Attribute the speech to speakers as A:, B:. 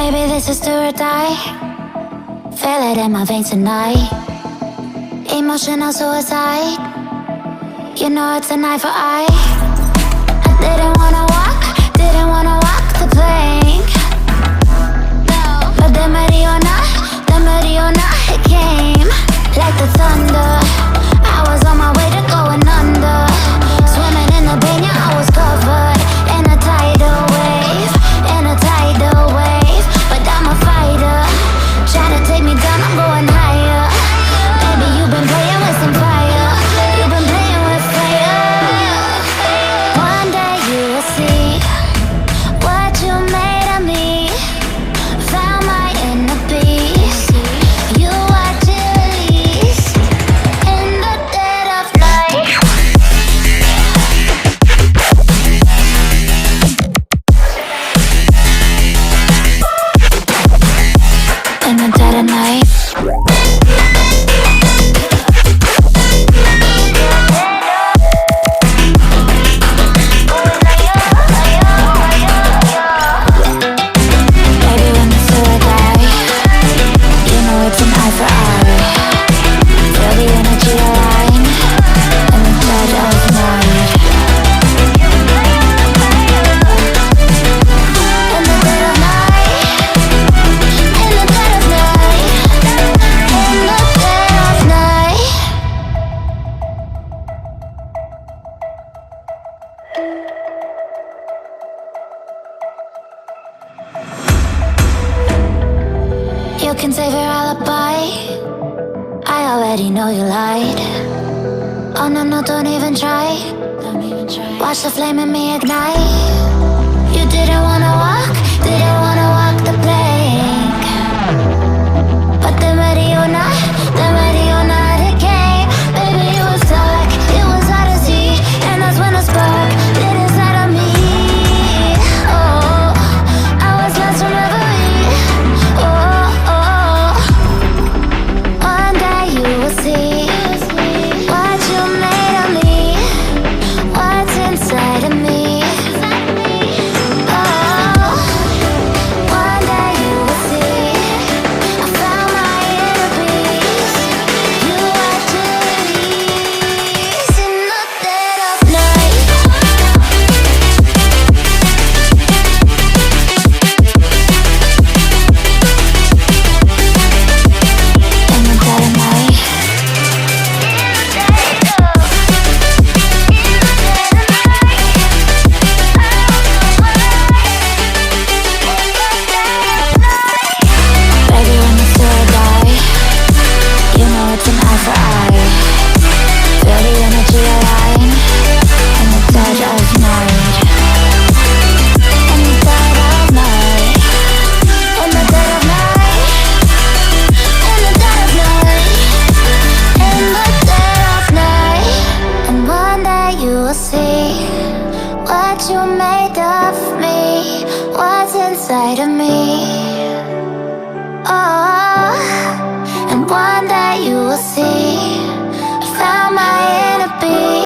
A: Baby, this is do or die. Feel it in my veins tonight. Emotional suicide. You know it's an eye for eye. I didn't wanna walk the plank. But the Mariona, it came like the thunder. I was on my way to going under. Swimming in the banya, I was covered in a tidal wave, But I'm a fighter, try to take me down, I'm going higher. Baby, you've been playing with some fire. You've been playing with fire. One day you will see what you made of me. Found my inner peace. You are release in the dead of night. In the dead of night. Baby, when it's do or die, you know it's an eye for eye. Feel the energy align in the dead of night. In the dead of night. In the dead of night. In the dead of night. You can save your alibi. I already know you lied. Oh no, no, don't even try. Watch the flame in me ignite.